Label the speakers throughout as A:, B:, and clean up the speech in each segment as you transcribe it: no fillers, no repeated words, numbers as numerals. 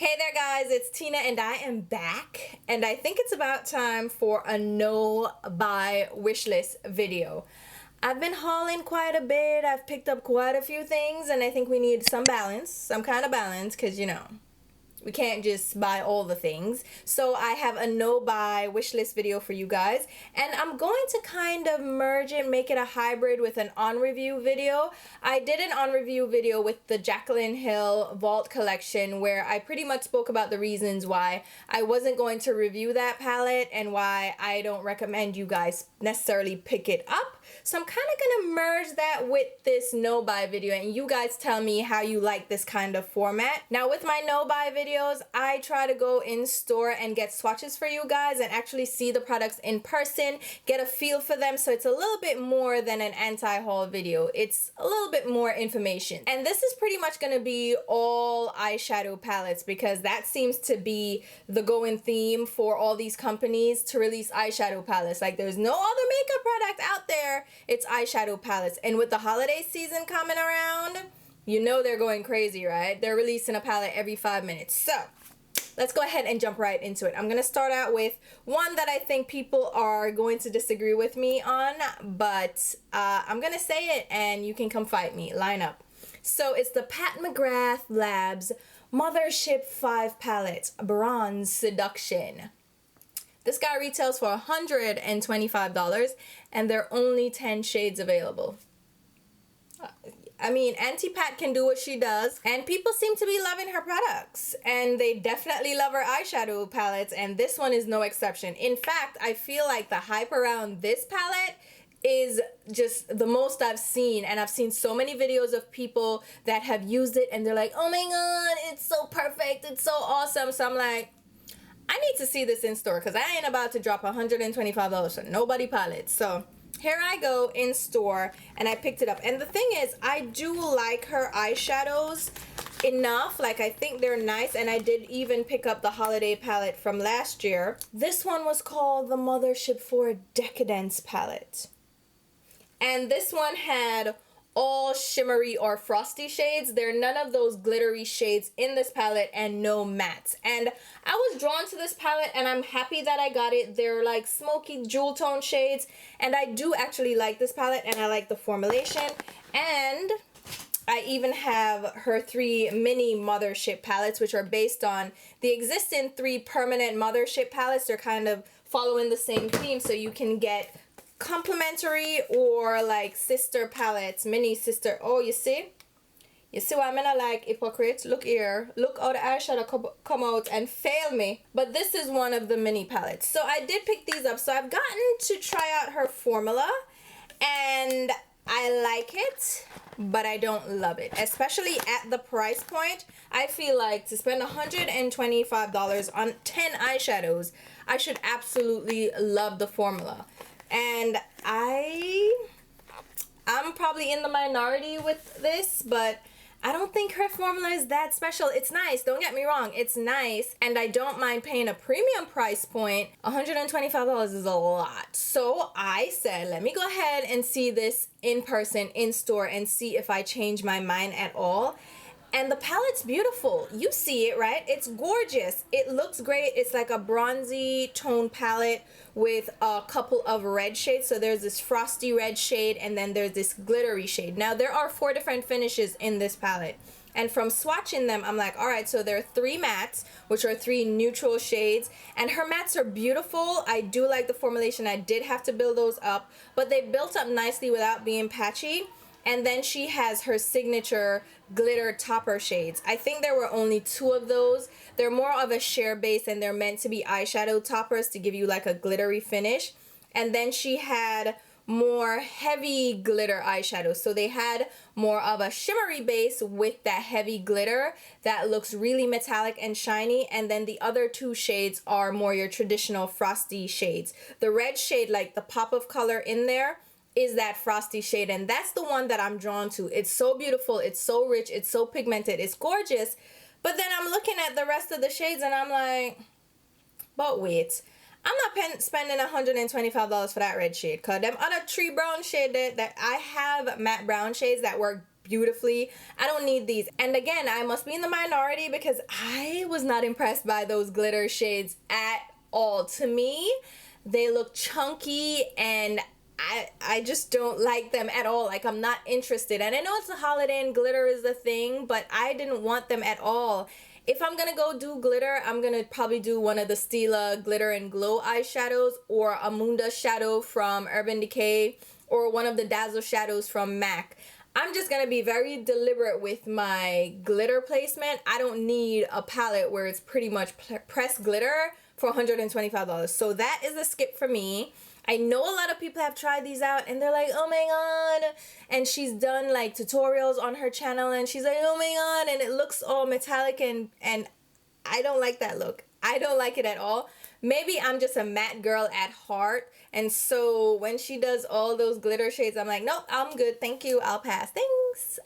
A: Hey there guys, it's Tina and I am back, and I think it's about time for a no buy wish list video. I've been hauling quite a bit, I've picked up quite a few things, and I think we need some balance, some kind of balance, because you know, we can't just buy all the things. So I have a no buy wish list video for you guys, and I'm going to kind of merge it, make it a hybrid with an on review video. I did an on review video with the Jaclyn Hill Vault collection where I pretty much spoke about the reasons why I wasn't going to review that palette and why I don't recommend you guys necessarily pick it up. So I'm kind of gonna merge that with this no buy video, and you guys tell me how you like this kind of format. Now with my no buy videos, I try to go in store and get swatches for you guys and actually see the products in person, get a feel for them, so it's a little bit more than an anti-haul video. It's a little bit more information. And this is pretty much gonna be all eyeshadow palettes because that seems to be the going theme for all these companies to release eyeshadow palettes. Like there's no other makeup product out there, it's eyeshadow palettes. And with the holiday season coming around, you know they're going crazy, right? They're releasing a palette every 5 minutes. So let's go ahead and jump right into it. I'm gonna start out with one that I think people are going to disagree with me on, but I'm gonna say it and you can come fight me. Line up. So it's the Pat McGrath Labs Mothership 5 palette, Bronze Seduction. This guy retails for $125 and there are only 10 shades available. I mean, Auntie Pat can do what she does, and people seem to be loving her products, and they definitely love her eyeshadow palettes, and this one is no exception. In fact, I feel like the hype around this palette is just the most I've seen, and I've seen so many videos of people that have used it and they're like, oh my god, it's so perfect, it's so awesome. So I'm like, I need to see this in store because I ain't about to drop $125 for nobody palette. So here I go in store and I picked it up. And the thing is, I do like her eyeshadows enough. Like, I think they're nice, and I did even pick up the holiday palette from last year. This one was called the Mothership for Decadence palette. And this one had all shimmery or frosty shades. There are none of those glittery shades in this palette and no mattes. And I was drawn to this palette and I'm happy that I got it. They're like smoky jewel tone shades, and I do actually like this palette and I like the formulation. And I even have her 3 mini Mothership palettes, which are based on the existing 3 permanent Mothership palettes. They're kind of following the same theme, so you can get complimentary or like sister palettes, mini sister. Oh, you see why I'm gonna like hypocrite. Look here, look how the eyeshadow come out and fail me. But this is one of the mini palettes, so I did pick these up. So I've gotten to try out her formula and I like it, but I don't love it, especially at the price point. I feel like to spend $125 on 10 eyeshadows, I should absolutely love the formula. And I'm probably in the minority with this, but I don't think her formula is that special. It's nice, don't get me wrong, it's nice, and I don't mind paying a premium price point. $125 is a lot. So I said, let me go ahead and see this in person, in store, and see if I change my mind at all. And the palette's beautiful. You see it, right? It's gorgeous. It looks great. It's like a bronzy tone palette with a couple of red shades. So there's this frosty red shade and then there's this glittery shade. Now there are 4 different finishes in this palette. And from swatching them, I'm like, all right, so there are 3 mattes, which are 3 neutral shades. And her mattes are beautiful. I do like the formulation. I did have to build those up, but they built up nicely without being patchy. And then she has her signature glitter topper shades. I think there were only 2 of those. They're more of a sheer base and they're meant to be eyeshadow toppers to give you like a glittery finish. And then she had more heavy glitter eyeshadows. So they had more of a shimmery base with that heavy glitter that looks really metallic and shiny. And then the other 2 shades are more your traditional frosty shades. The red shade, like the pop of color in there, is that frosty shade, and that's the one that I'm drawn to. It's so beautiful, it's so rich, it's so pigmented, it's gorgeous. But then I'm looking at the rest of the shades and I'm like, but wait, I'm not spending $125 for that red shade, because them other 3 brown shades that I have matte brown shades that work beautifully. I don't need these. And again, I must be in the minority because I was not impressed by those glitter shades at all. To me, they look chunky and I just don't like them at all. Like, I'm not interested. And I know it's a holiday and glitter is the thing, but I didn't want them at all. If I'm gonna go do glitter, I'm gonna probably do one of the Stila Glitter and Glow eyeshadows, or a Munda shadow from Urban Decay, or one of the Dazzle shadows from MAC. I'm just gonna be very deliberate with my glitter placement. I don't need a palette where it's pretty much pressed glitter for $125. So that is a skip for me. I know a lot of people have tried these out and they're like, oh my god, and she's done like tutorials on her channel and she's like, oh my god, and it looks all metallic, and I don't like that look. I don't like it at all. Maybe I'm just a matte girl at heart, and so when she does all those glitter shades, I'm like, nope, I'm good, thank you, I'll pass, thanks.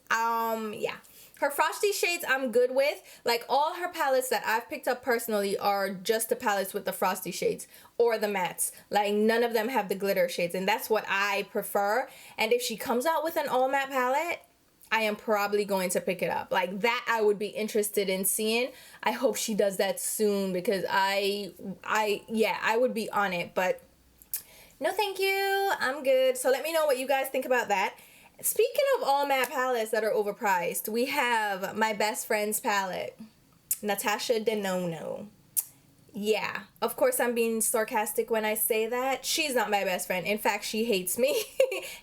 A: Yeah. Her frosty shades I'm good with. Like, all her palettes that I've picked up personally are just the palettes with the frosty shades or the mattes. Like, none of them have the glitter shades, and that's what I prefer. And if she comes out with an all matte palette, I am probably going to pick it up. Like, that I would be interested in seeing. I hope she does that soon because yeah, I would be on it, but no thank you, I'm good. So let me know what you guys think about that. Speaking of all matte palettes that are overpriced, we have my best friend's palette, Natasha Denona. Yeah, of course I'm being sarcastic when I say that. She's not my best friend. In fact, she hates me.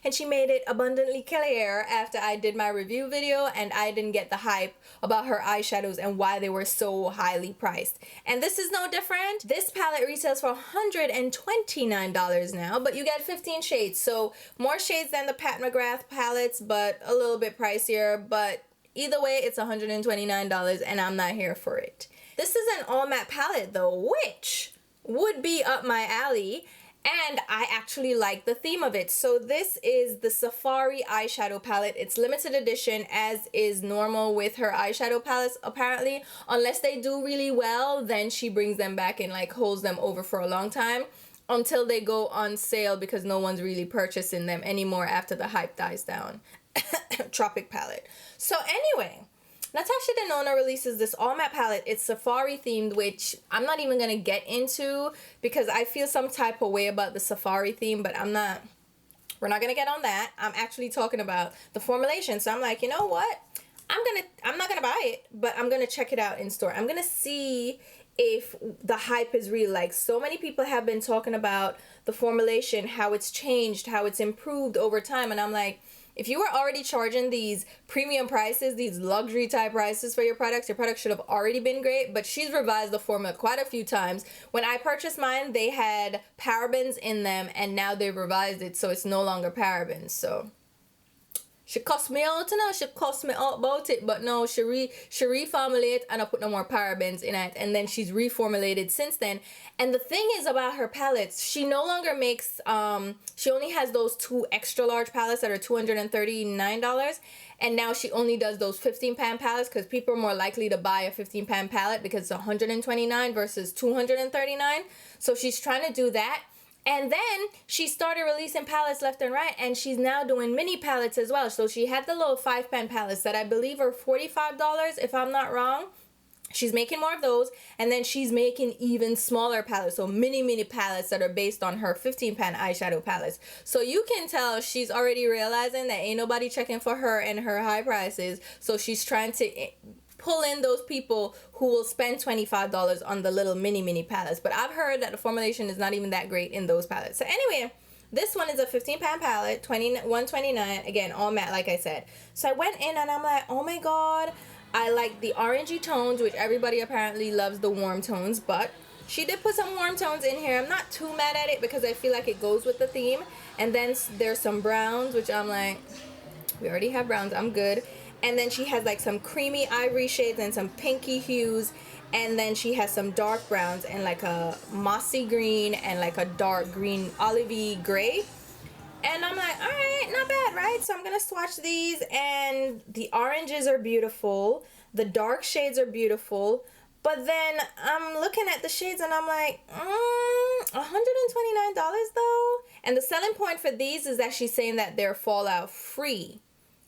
A: And she made it abundantly clear after I did my review video and I didn't get the hype about her eyeshadows and why they were so highly priced. And this is no different. This palette retails for $129 now, but you get 15 shades. So more shades than the Pat McGrath palettes, but a little bit pricier. But either way, it's $129 and I'm not here for it. This is an all matte palette though, which would be up my alley, and I actually like the theme of it. So this is the Safari eyeshadow palette. It's limited edition, as is normal with her eyeshadow palettes apparently. Unless they do really well, then she brings them back and like holds them over for a long time until they go on sale because no one's really purchasing them anymore after the hype dies down. Tropic palette. So anyway, Natasha Denona releases this all matte palette. It's safari themed, which I'm not even gonna get into because I feel some type of way about the safari theme, but we're not gonna get on that. I'm actually talking about the formulation. So I'm like, you know what? I'm not gonna buy it, but I'm gonna check it out in store. I'm gonna see if the hype is real. Like, so many people have been talking about the formulation, how it's changed, how it's improved over time, and I'm like, if you were already charging these premium prices, these luxury type prices for your product should have already been great. But she's revised the formula quite a few times. When I purchased mine, they had parabens in them, and now they've revised it so it's no longer parabens. So she cost me out, you know, she cost me out about it, but no, she reformulate and I put no more parabens in it, and then she's reformulated since then. And the thing is about her palettes, she no longer makes, she only has those 2 extra large palettes that are $239, and now she only does those 15-pan palettes because people are more likely to buy a 15-pan palette because it's $129 versus $239. So she's trying to do that. And then she started releasing palettes left and right, and she's now doing mini palettes as well. So she had the little 5-pan palettes that I believe are $45 if I'm not wrong. She's making more of those, and then she's making even smaller palettes, so mini palettes that are based on her 15-pan eyeshadow palettes. So you can tell she's already realizing that ain't nobody checking for her and her high prices, so she's trying to pull in those people who will spend $25 on the little mini palettes. But I've heard that the formulation is not even that great in those palettes. So anyway, this one is a 15-pan palette, $129, again, all matte, like I said. So I went in and I'm like, oh my god, I like the orangey tones, which everybody apparently loves the warm tones, but she did put some warm tones in here. I'm not too mad at it because I feel like it goes with the theme. And then there's some browns, which I'm like, we already have browns, I'm good. And then she has like some creamy ivory shades and some pinky hues. And then she has some dark browns and like a mossy green and like a dark green olivey gray. And I'm like, all right, not bad, right? So I'm going to swatch these, and the oranges are beautiful. The dark shades are beautiful. But then I'm looking at the shades and I'm like, $129 though? And the selling point for these is that she's saying that they're fallout free.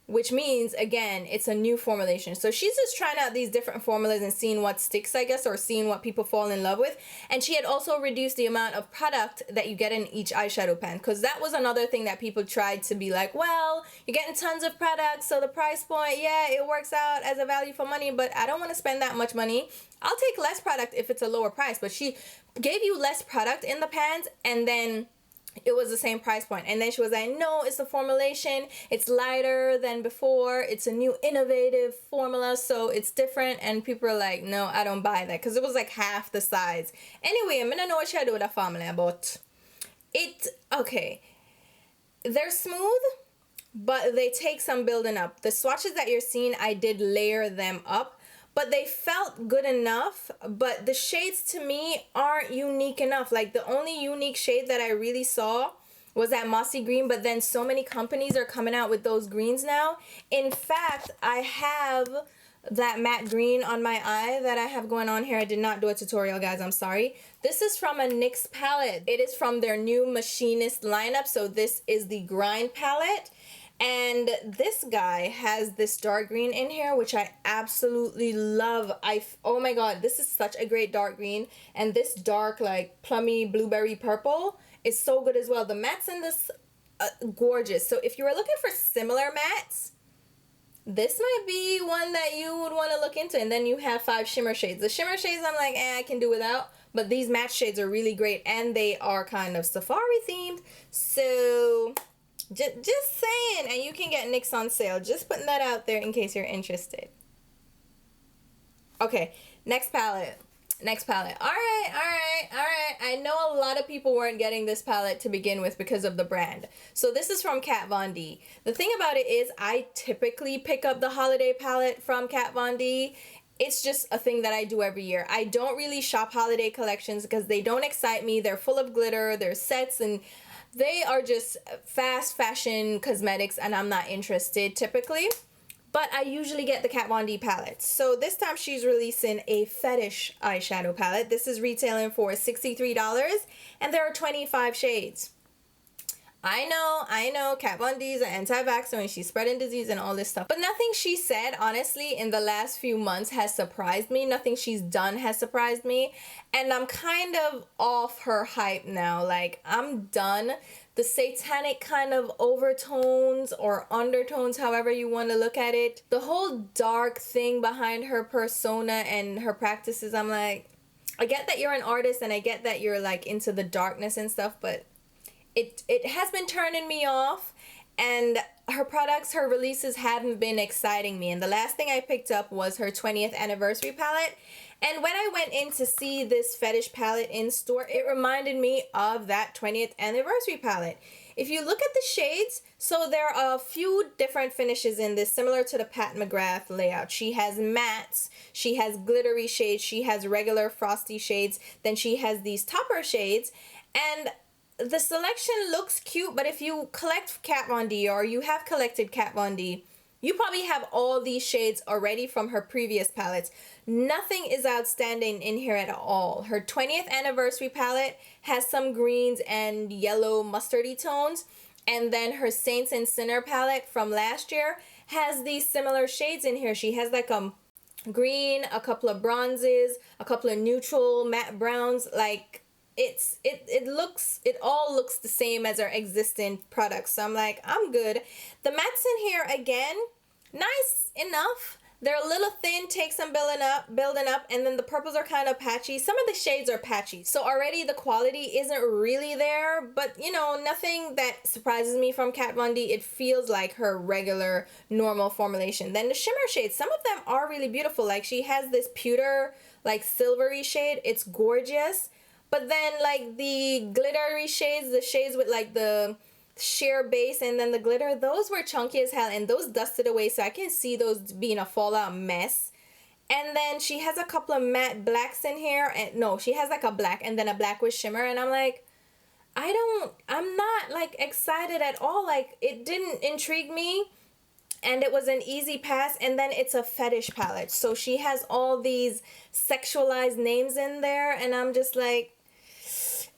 A: which means, again, it's a new formulation. So she's just trying out these different formulas and seeing what sticks, I guess, or seeing what people fall in love with. And she had also reduced the amount of product that you get in each eyeshadow pan, because that was another thing that people tried to be like, well, you're getting tons of products, so the price point, yeah, it works out as a value for money, but I don't want to spend that much money. I'll take less product if it's a lower price. But she gave you less product in the pans, and then it was the same price point. And then she was like, no, it's the formulation. It's lighter than before. It's a new innovative formula, so it's different. And people are like, no, I don't buy that, because it was like half the size. Anyway, I'm gonna know what you do with that formula, but it, okay. They're smooth, but they take some building up. The swatches that you're seeing, I did layer them up, but they felt good enough. But the shades to me aren't unique enough. Like, the only unique shade that I really saw was that mossy green, but then so many companies are coming out with those greens now. In fact, I have that matte green on my eye that I have going on here. I did not do a tutorial, guys, I'm sorry. This is from a NYX palette. It is from their new Machinist lineup, so this is the Grind palette. And this guy has this dark green in here, which I absolutely love. Oh my god, this is such a great dark green. And this dark, like, plummy blueberry purple is so good as well. The mattes in this, gorgeous. So if you were looking for similar mattes, this might be one that you would want to look into. And then you have 5 shimmer shades. The shimmer shades, I'm like, I can do without. But these matte shades are really great, and they are kind of safari themed. So just saying, and you can get NYX on sale. Just putting that out there in case you're interested. Okay, next palette. All right. I know a lot of people weren't getting this palette to begin with because of the brand. So this is from Kat Von D. The thing about it is, I typically pick up the holiday palette from Kat Von D. It's just a thing that I do every year. I don't really shop holiday collections because they don't excite me. They're full of glitter, they're sets, and they are just fast fashion cosmetics, and I'm not interested typically. But I usually get the Kat Von D palettes. So this time she's releasing a Fetish eyeshadow palette. This is retailing for $63, and there are 25 shades. I know, Kat Von D is an anti-vaxxer and she's spreading disease and all this stuff. But nothing she said, honestly, in the last few months has surprised me. Nothing she's done has surprised me. And I'm kind of off her hype now. Like, I'm done. The satanic kind of overtones or undertones, however you want to look at it. The whole dark thing behind her persona and her practices, I'm like, I get that you're an artist and I get that you're like into the darkness and stuff, but it has been turning me off, and her products, her releases haven't been exciting me. And the last thing I picked up was her 20th anniversary palette. And when I went in to see this Fetish palette in store, it reminded me of that 20th anniversary palette. If you look at the shades, so there are a few different finishes in this, similar to the Pat McGrath layout. She has mattes, she has glittery shades, she has regular frosty shades, then she has these topper shades, and the selection looks cute. But if you collect Kat Von D, or you have collected Kat Von D, you probably have all these shades already from her previous palettes. Nothing is outstanding in here at all. Her 20th anniversary palette has some greens and yellow mustardy tones. And then her Saints and Sinner palette from last year has these similar shades in here. She has like a green, a couple of bronzes, a couple of neutral matte browns. Like, it all looks the same as our existing products. So I'm like, I'm good. The mattes in here, again, nice enough. They're a little thin, take some building up, and then the purples are kind of patchy. Some of the shades are patchy. So already the quality isn't really there, but you know, nothing that surprises me from Kat Von D. It feels like her regular, normal formulation. Then the shimmer shades, some of them are really beautiful. Like, she has this pewter, like silvery shade. It's gorgeous. But then like the glittery shades, the shades with like the sheer base and then the glitter, those were chunky as hell, and those dusted away, so I can see those being a fallout mess. And then she has a couple of matte blacks in here, and no, she has like a black and then a black with shimmer, and I'm like, I'm not like excited at all. Like, it didn't intrigue me, and it was an easy pass. And then it's a Fetish palette, so she has all these sexualized names in there, and I'm just like,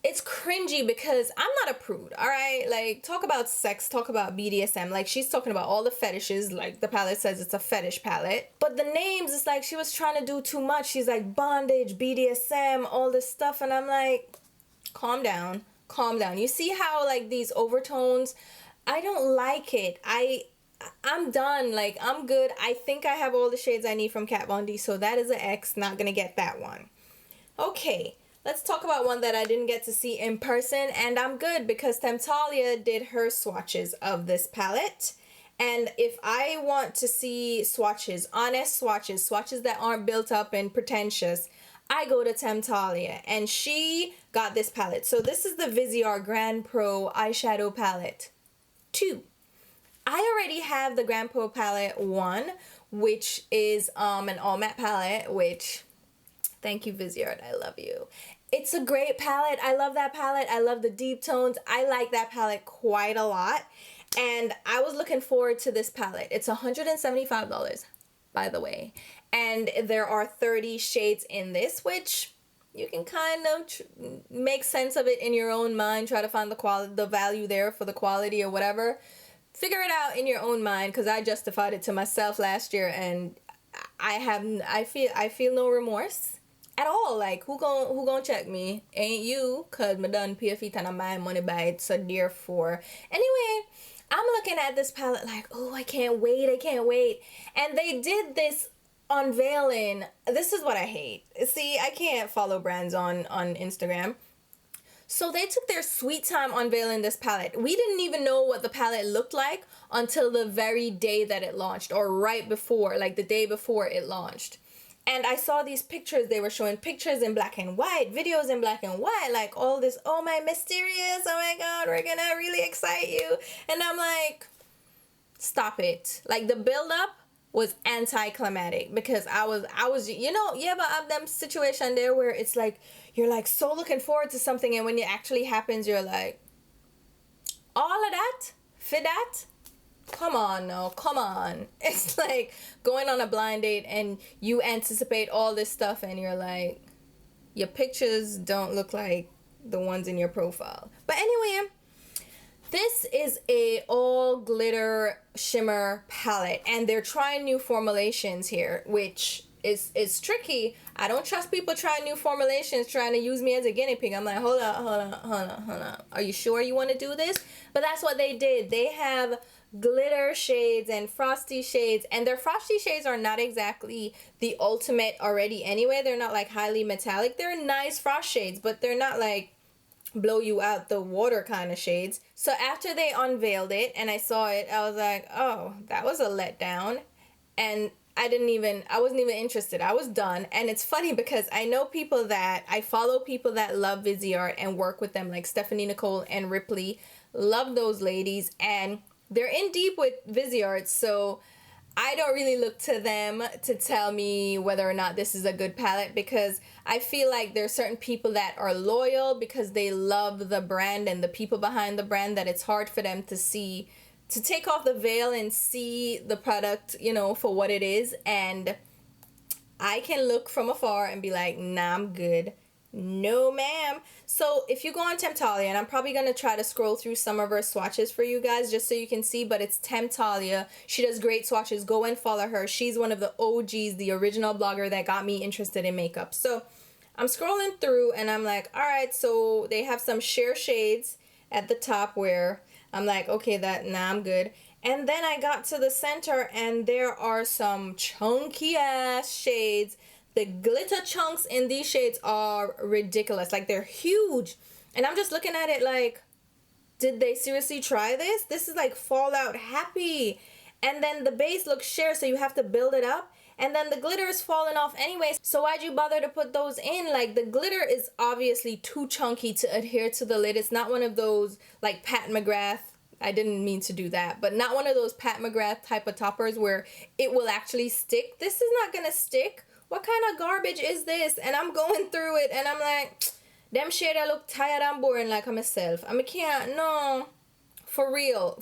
A: it's cringy because I'm not a prude, all right? Like, talk about sex, talk about BDSM. Like, she's talking about all the fetishes. Like, the palette says it's a fetish palette. But the names, it's like she was trying to do too much. She's like, bondage, BDSM, all this stuff. And I'm like, calm down. Calm down. You see how, like, these overtones, I don't like it. I'm done. Like, I'm good. I think I have all the shades I need from Kat Von D. So that is an X. Not gonna get that one. Okay. Let's talk about one that I didn't get to see in person, and I'm good because TEMPTALIA did her swatches of this palette. And if I want to see swatches, honest swatches, swatches that aren't built up and pretentious, I go to TEMPTALIA, and she got this palette. So this is the Viseart Grand Pro eyeshadow palette 2. I already have the Grand Pro palette 1, which is an all matte palette, which, thank you Viseart, I love you. It's a great palette. I love that palette. I love the deep tones. I like that palette quite a lot. And I was looking forward to this palette. It's $175, by the way. And there are 30 shades in this, which you can kind of make sense of it in your own mind. Try to find the quality, the value there for the quality or whatever. Figure it out in your own mind, because I justified it to myself last year, and I feel no remorse at all. Like, who gon' check me? Ain't you, cause me done pay feet and I'm buying money by it, so therefore. Anyway, I'm looking at this palette like, oh, I can't wait. And they did this unveiling. This is what I hate. See, I can't follow brands on Instagram. So they took their sweet time unveiling this palette. We didn't even know what the palette looked like until the very day that it launched, or right before, like the day before it launched. And I saw these pictures. They were showing pictures in black and white, videos in black and white, like all this, oh my mysterious, oh my God, we're gonna really excite you. And I'm like, stop it. Like, the build-up was anticlimactic, because I was, you know, you ever have them situation there where it's like, you're like so looking forward to something, and when it actually happens, you're like, all of that? For that? Come on, no, come on. It's like going on a blind date and you anticipate all this stuff and you're like, your pictures don't look like the ones in your profile. But anyway, this is a all glitter shimmer palette, and they're trying new formulations here, which is tricky. I don't trust people trying new formulations, trying to use me as a guinea pig. I'm like, hold on. Are you sure you want to do this? But that's what they did. They have glitter shades and frosty shades, and their frosty shades are not exactly the ultimate already anyway. They're not like highly metallic. They're nice frost shades, but they're not like blow you out the water kind of shades. So after they unveiled it and I saw it, I was like, oh, that was a letdown. And I wasn't even interested. I was done. And it's funny because I follow people that love Viseart and work with them, like Stephanie Nicole and Ripley. Love those ladies, and they're in deep with Viseart, so I don't really look to them to tell me whether or not this is a good palette, because I feel like there's certain people that are loyal because they love the brand and the people behind the brand, that it's hard for them to take off the veil and see the product, you know, for what it is. And I can look from afar and be like, nah, I'm good. No, ma'am. So if you go on TEMPTALIA, and I'm probably going to try to scroll through some of her swatches for you guys just so you can see, but it's TEMPTALIA. She does great swatches. Go and follow her. She's one of the OGs, the original blogger that got me interested in makeup. So I'm scrolling through and I'm like, all right, so they have some sheer shades at the top where I'm like, okay, I'm good. And then I got to the center and there are some chunky ass shades. The glitter chunks in these shades are ridiculous. Like, they're huge. And I'm just looking at it like, did they seriously try this? This is like Fallout Happy. And then the base looks sheer, so you have to build it up. And then the glitter is falling off anyways. So why'd you bother to put those in? Like, the glitter is obviously too chunky to adhere to the lid. It's not one of those like Pat McGrath. I didn't mean to do that, but not one of those Pat McGrath type of toppers where it will actually stick. This is not gonna stick. What kind of garbage is this? And I'm going through it and I'm like, them shade I look tired and boring like myself. I can't, no. For real.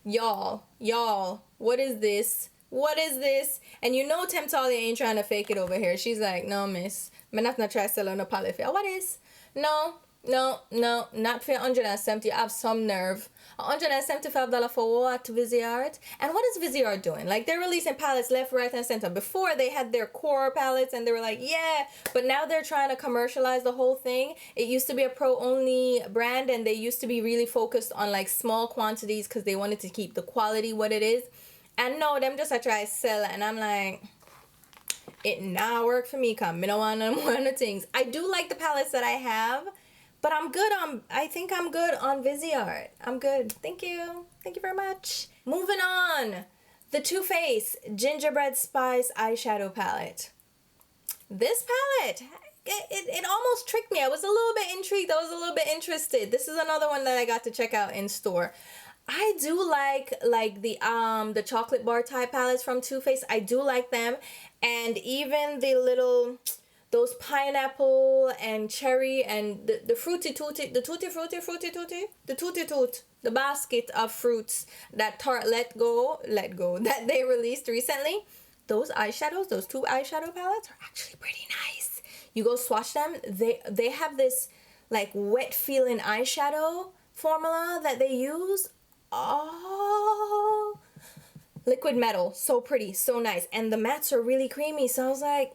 A: Y'all, what is this? What is this? And you know TEMPTALIA ain't trying to fake it over here. She's like, no, miss. I'm not trying to sell on a palette. What is? No. No, no, not for 170. You have some nerve. $175 for what? Viseart? And what is Viseart doing? Like, they're releasing palettes left, right, and center. Before, they had their core palettes and they were like, yeah. But now they're trying to commercialize the whole thing. It used to be a pro-only brand, and they used to be really focused on, like, small quantities because they wanted to keep the quality what it is. And no, them just I try to sell it, and I'm like, it now work for me, come. I don't want none more of the things. I do like the palettes that I have, but I'm good on, I think I'm good on Viseart. I'm good. Thank you. Thank you very much. Moving on. The Too Faced Gingerbread Spice Eyeshadow Palette. This palette, it almost tricked me. I was a little bit intrigued. I was a little bit interested. This is another one that I got to check out in store. I do like the chocolate bar type palettes from Too Faced. I do like them. And even the little, those pineapple and cherry and the fruity tutti, the tutti toot, the basket of fruits that Tarte let go, that they released recently. Those eyeshadows, those two eyeshadow palettes are actually pretty nice. You go swatch them. They have this like wet feeling eyeshadow formula that they use. Oh, liquid metal, so pretty, so nice, and the mattes are really creamy. So I was like,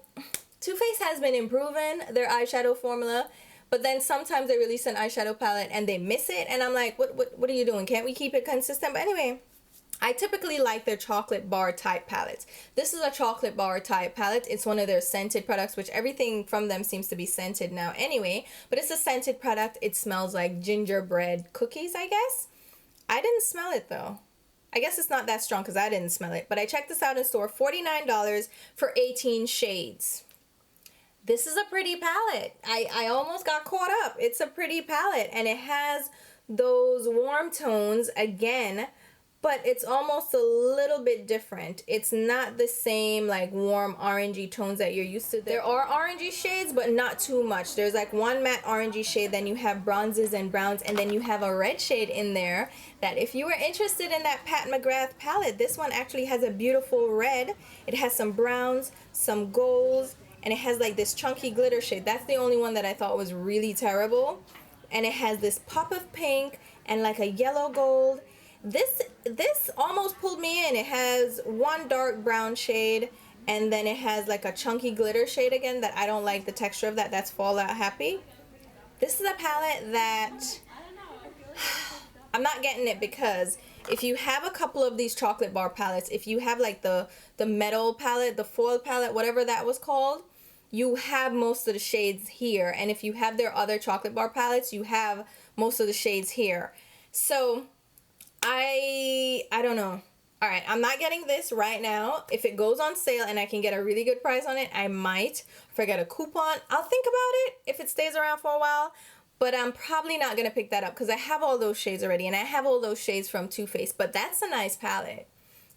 A: Too Faced has been improving their eyeshadow formula, but then sometimes they release an eyeshadow palette and they miss it, and I'm like, what are you doing? Can't we keep it consistent? But anyway, I typically like their chocolate bar type palettes. This is a chocolate bar type palette. It's one of their scented products, which everything from them seems to be scented now anyway, but it's a scented product. It smells like gingerbread cookies, I guess. I didn't smell it though. I guess it's not that strong because I didn't smell it. But I checked this out in store. $49 for 18 shades. This is a pretty palette. I almost got caught up. It's a pretty palette. And it has those warm tones again. But it's almost a little bit different. It's not the same like warm orangey tones that you're used to. There are orangey shades, but not too much. There's like one matte orangey shade, then you have bronzes and browns, and then you have a red shade in there that if you were interested in that Pat McGrath palette, this one actually has a beautiful red. It has some browns, some golds, and it has like this chunky glitter shade. That's the only one that I thought was really terrible. And it has this pop of pink and like a yellow gold. This almost pulled me in. It has one dark brown shade, and then it has like a chunky glitter shade again that I don't like the texture of that. That's Fallout Happy. This is a palette that I'm not getting it because if you have a couple of these chocolate bar palettes, if you have like the metal palette, the foil palette, whatever that was called, you have most of the shades here. And if you have their other chocolate bar palettes, you have most of the shades here. So I don't know. All right, I'm not getting this right now. If it goes on sale and I can get a really good price on it, I might. If I get a coupon, I'll think about it if it stays around for a while. But I'm probably not going to pick that up because I have all those shades already. And I have all those shades from Too Faced. But that's a nice palette.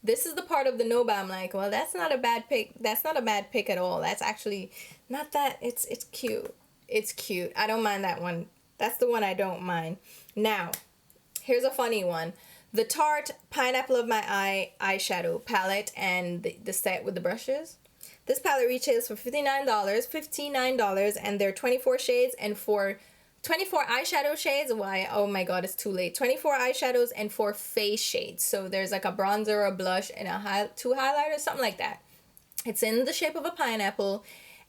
A: This is the part of the Nova I'm like, well, that's not a bad pick. That's not a bad pick at all. That's actually not that. It's cute. It's cute. I don't mind that one. That's the one I don't mind. Now, here's a funny one. The Tarte Pineapple of My Eye eyeshadow palette and the set with the brushes. This palette retails for $59, and there are 24 shades, and for 24 eyeshadow shades, why, oh my god, it's too late. 24 eyeshadows and 4 face shades. So there's like a bronzer, a blush, and two highlighters, something like that. It's in the shape of a pineapple,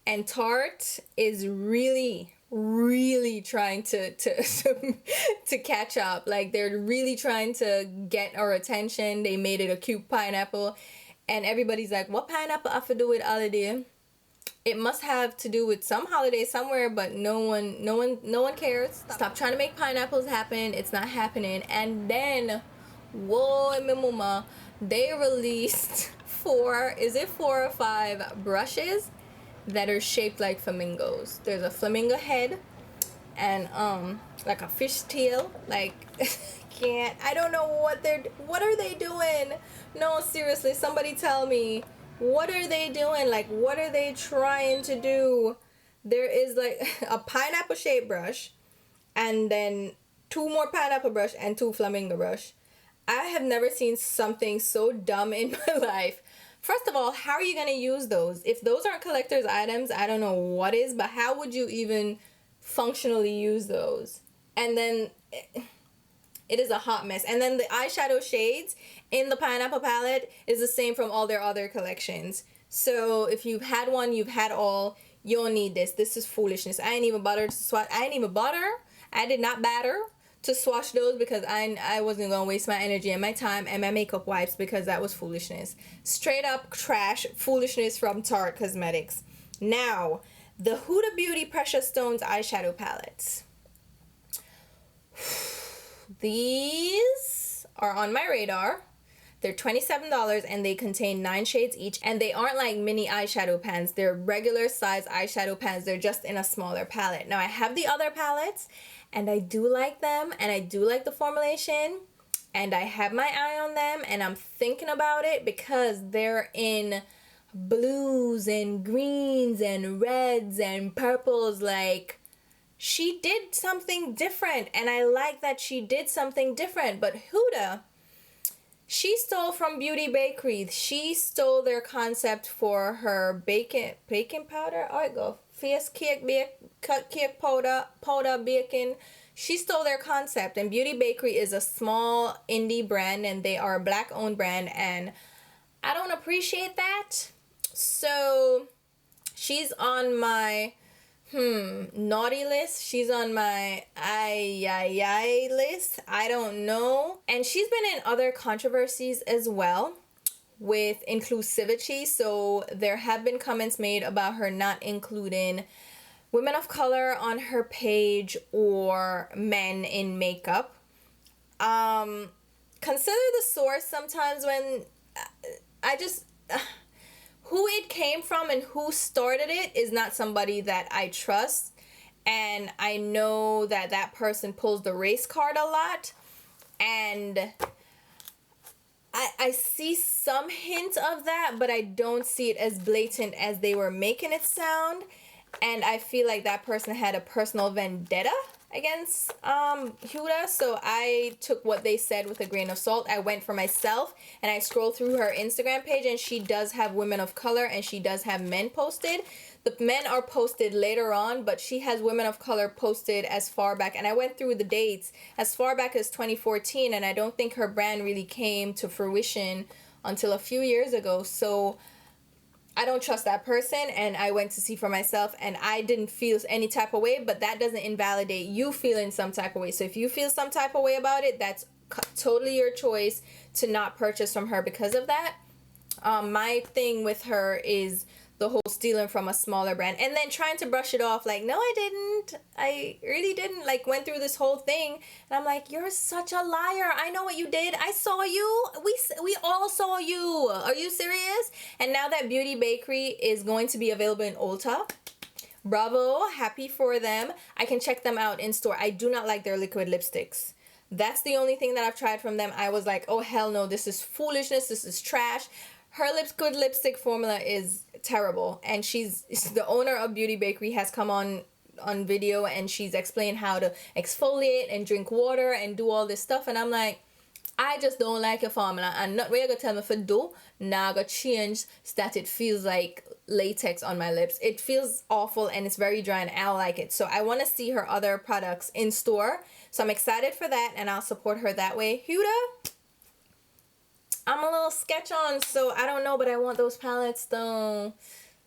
A: and Tarte is really trying to catch up. Like, they're really trying to get our attention. They made it a cute pineapple, and everybody's like, what pineapple have to do with holiday? It must have to do with some holiday somewhere, but no one cares. Stop trying to make pineapples happen. It's not happening. And then, whoa, my mama, they released 4 or 5 brushes that are shaped like flamingos. There's a flamingo head and like a fish tail. Like, I don't know what are they doing? No, seriously, somebody tell me, what are they doing? Like, what are they trying to do? There is like a pineapple shaped brush, and then 2 more pineapple brush and 2 flamingo brush. I have never seen something so dumb in my life. First of all, how are you going to use those? If those aren't collector's items, I don't know what is, but how would you even functionally use those. And then it is a hot mess. And then the eyeshadow shades in the pineapple palette is the same from all their other collections. So if you've had one, you've had all. You don't need this. This is foolishness. I ain't even bothered to swatch. I did not bother to swatch those because I wasn't gonna waste my energy and my time and my makeup wipes because that was foolishness. Straight up trash foolishness from Tarte Cosmetics. Now, the Huda Beauty Precious Stones eyeshadow palettes. These are on my radar. They're $27 and they contain 9 shades each, and they aren't like mini eyeshadow pans. They're regular size eyeshadow pans. They're just in a smaller palette. Now I have the other palettes and I do like them and I do like the formulation and I have my eye on them and I'm thinking about it because they're in blues and greens and reds and purples. Like, she did something different and I like that she did something different. But Huda, she stole from Beauty Bakery. She stole their concept for her baking powder. Oh, it go. Face cake, cut cake powder, baking. She stole their concept. And Beauty Bakery is a small indie brand and they are a black owned brand. And I don't appreciate that. So she's on my naughty list. She's on my ay list. I don't know. And she's been in other controversies as well with inclusivity. So there have been comments made about her not including women of color on her page or men in makeup. Consider the source sometimes when I just... who it came from and who started it is not somebody that I trust. And I know that that person pulls the race card a lot. And I see some hint of that, but I don't see it as blatant as they were making it sound. And I feel like that person had a personal vendetta against Huda, so I took what they said with a grain of salt. I went for myself and I scrolled through her Instagram page and she does have women of color and she does have men posted. The men are posted later on, but she has women of color posted as far back, and I went through the dates as far back as 2014, and I don't think her brand really came to fruition until a few years ago. So I don't trust that person, and I went to see for myself and I didn't feel any type of way, but that doesn't invalidate you feeling some type of way. So if you feel some type of way about it, that's totally your choice to not purchase from her because of that. My thing with her is the whole stealing from a smaller brand and then trying to brush it off like, no, I didn't. I really didn't. Like, went through this whole thing and I'm like, you're such a liar. I know what you did. I saw you. We all saw you. Are you serious? And now that Beauty Bakery is going to be available in Ulta, bravo, happy for them. I can check them out in store. I do not like their liquid lipsticks. That's the only thing that I've tried from them. I was like, oh, hell no, this is foolishness. This is trash. Her liquid lipstick formula is terrible, and she's the owner of Beauty Bakery has come on video and she's explained how to exfoliate and drink water and do all this stuff, and I'm like, I just don't like your formula, and not really gonna tell me for do now gonna change that it feels like latex on my lips. It feels awful and it's very dry and I don't like it. So I want to see her other products in store, so I'm excited for that and I'll support her that way. Huda, I'm a little sketch on, so I don't know, but I want those palettes though.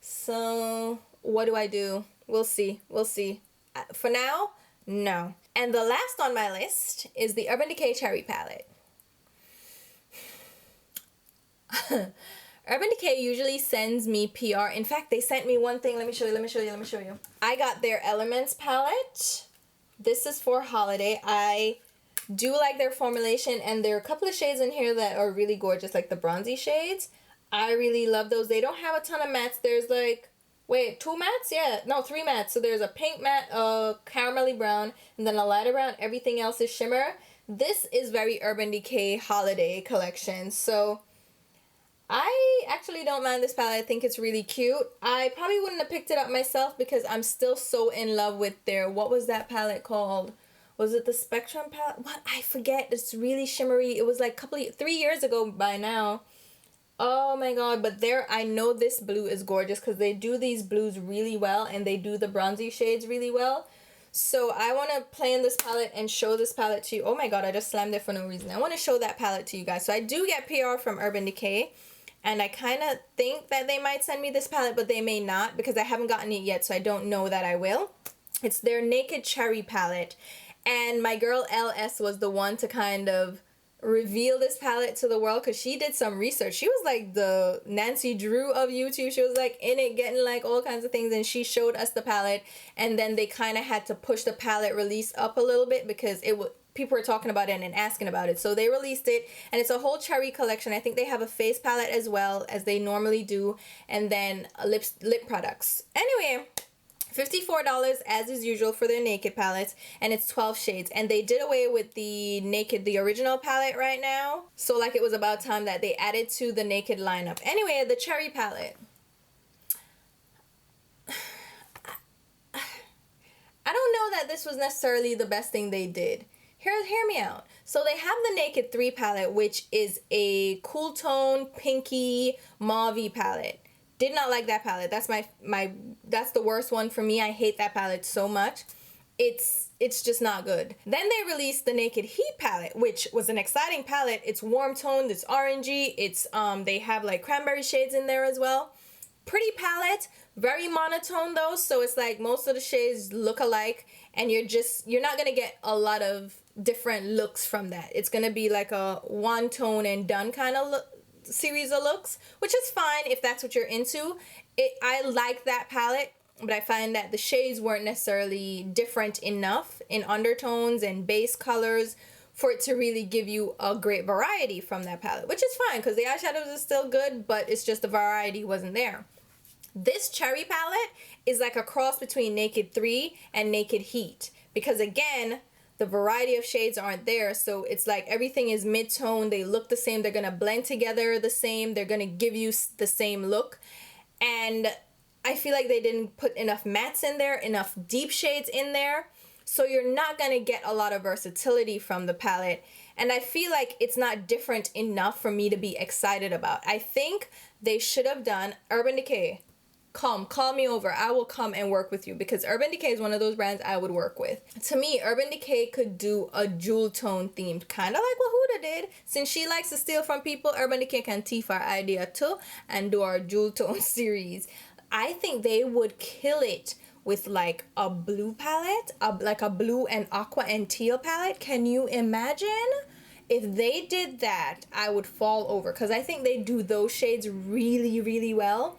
A: So what do? We'll see. For now, no. And the last on my list is the Urban Decay Cherry palette. Urban Decay usually sends me PR. In fact, they sent me one thing. Let me show you. I got their Elements palette. This is for holiday. I do like their formulation, and there are a couple of shades in here that are really gorgeous, like the bronzy shades. I really love those. They don't have a ton of mattes. There's like, wait, 2 mattes? Yeah, no, 3 mattes. So there's a pink matte, a caramelly brown, and then a lighter brown. Everything else is shimmer. This is very Urban Decay holiday collection. So I actually don't mind this palette. I think it's really cute. I probably wouldn't have picked it up myself because I'm still so in love with their, what was that palette called? Was it the Spectrum palette? What? I forget. It's really shimmery. It was like 3 years ago by now. Oh my god. But I know this blue is gorgeous because they do these blues really well and they do the bronzy shades really well. So I want to play in this palette and show this palette to you. Oh my god, I just slammed it for no reason. I want to show that palette to you guys. So I do get PR from Urban Decay, and I kind of think that they might send me this palette, but they may not because I haven't gotten it yet, so I don't know that I will. It's their Naked Cherry palette, and my girl LS was the one to kind of reveal this palette to the world because she did some research. She was like the Nancy Drew of YouTube. She was like in it getting like all kinds of things, and she showed us the palette, and then they kind of had to push the palette release up a little bit because it would people were talking about it and asking about it, so they released it, and it's a whole cherry collection. I think they have a face palette as well, as they normally do, and then lip products. Anyway, $54 as is usual for their Naked palettes, and it's 12 shades, and they did away with the Naked, the original palette right now, so like it was about time that they added to the Naked lineup. Anyway, the cherry palette, I don't know that this was necessarily the best thing they did. Hear me out. So they have the Naked 3 palette, which is a cool tone, pinky, mauve palette. Did not like that palette. That's that's the worst one for me. I hate that palette so much. It's just not good. Then they released the Naked Heat palette, which was an exciting palette. It's warm toned, it's orangey, it's they have like cranberry shades in there as well. Pretty palette, very monotone though, so it's like most of the shades look alike, and you're not gonna get a lot of different looks from that. It's gonna be like a one tone and done kind of series of looks, which is fine if that's what you're into. I like that palette, but I find that the shades weren't necessarily different enough in undertones and base colors for it to really give you a great variety from that palette, which is fine because the eyeshadows is still good, but it's just the variety wasn't there. This cherry palette is like a cross between Naked 3 and Naked Heat, because again, the variety of shades aren't there, so it's like everything is mid-tone, they look the same, they're gonna blend together the same, they're gonna give you the same look, and I feel like they didn't put enough mattes in there, enough deep shades in there, so you're not gonna get a lot of versatility from the palette, and I feel like it's not different enough for me to be excited about. I think they should have done Urban Decay. Call me over. I will come and work with you, because Urban Decay is one of those brands I would work with. To me, Urban Decay could do a jewel tone themed, kind of like what Huda did. Since she likes to steal from people, Urban Decay can thief our idea too and do our jewel tone series. I think they would kill it with like a blue palette, like a blue and aqua and teal palette. Can you imagine? If they did that, I would fall over, because I think they do those shades really, really well.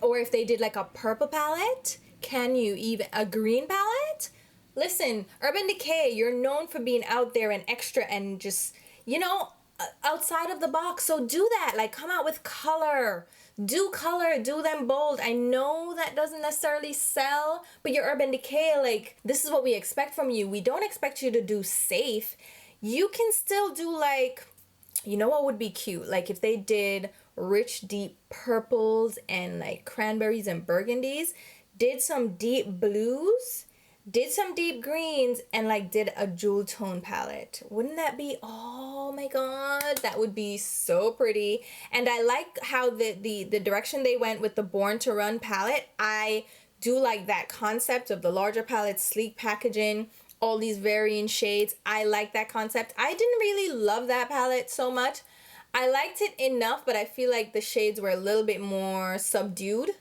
A: Or if they did like a purple palette, can you even a green palette? Listen, Urban Decay, you're known for being out there and extra and just, you know, outside of the box. So do that. Like, come out with color. Do color. Do them bold. I know that doesn't necessarily sell, but you're Urban Decay. Like, this is what we expect from you. We don't expect you to do safe. You can still do like, you know what would be cute? Like if they did rich deep purples and like cranberries and burgundies, did some deep blues, did some deep greens, and like did a jewel tone palette. Wouldn't that be, oh my god, that would be so pretty. And I like how the direction they went with the Born to Run palette. I do like that concept of the larger palette, sleek packaging, all these varying shades. I like that concept. I didn't really love that palette so much. I liked it enough, but I feel like the shades were a little bit more subdued,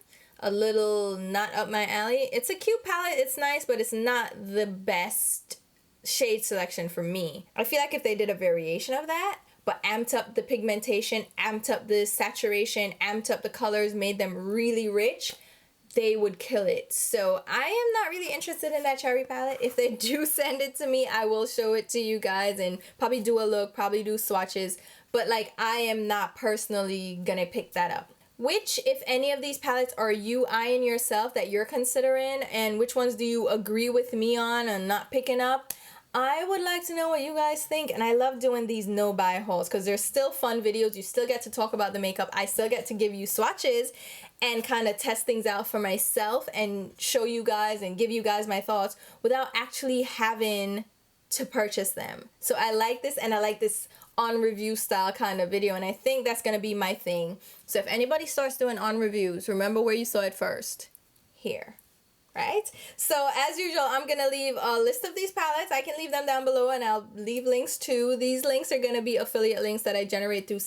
A: a little not up my alley. It's a cute palette, it's nice, but it's not the best shade selection for me. I feel like if they did a variation of that, but amped up the pigmentation, amped up the saturation, amped up the colors, made them really rich, they would kill it. So I am not really interested in that cherry palette. If they do send it to me, I will show it to you guys and probably do a look, probably do swatches. But like, I am not personally gonna pick that up. Which, if any of these palettes are you eyeing yourself that you're considering, and which ones do you agree with me on and not picking up? I would like to know what you guys think. And I love doing these no buy hauls because they're still fun videos. You still get to talk about the makeup. I still get to give you swatches and kind of test things out for myself and show you guys and give you guys my thoughts without actually having to purchase them. So I like this, and I like this on review style kind of video, and I think that's gonna be my thing. So if anybody starts doing on reviews, remember where you saw it first. Here. right? So as usual, I'm gonna leave a list of these palettes. I can leave them down below, and I'll leave links too. These links are gonna be affiliate links that I generate through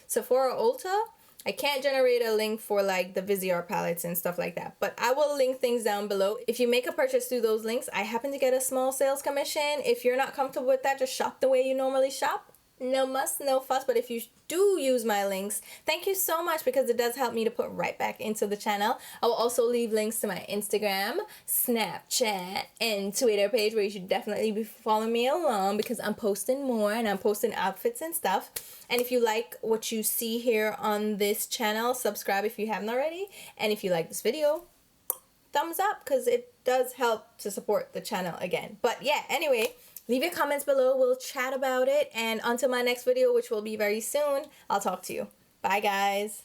A: Sephora Ulta. I can't generate a link for like the Viseart palettes and stuff like that, but I will link things down below. If you make a purchase through those links, I happen to get a small sales commission. If you're not comfortable with that, just shop the way you normally shop. No muss, no fuss, but if you do use my links, thank you so much, because it does help me to put right back into the channel. I will also leave links to my Instagram, Snapchat, and Twitter page, where you should definitely be following me along, because I'm posting more and I'm posting outfits and stuff. And if you like what you see here on this channel, subscribe if you haven't already. And if you like this video, thumbs up, because it does help to support the channel again. But yeah, anyway, leave your comments below. We'll chat about it. And until my next video, which will be very soon, I'll talk to you. Bye, guys.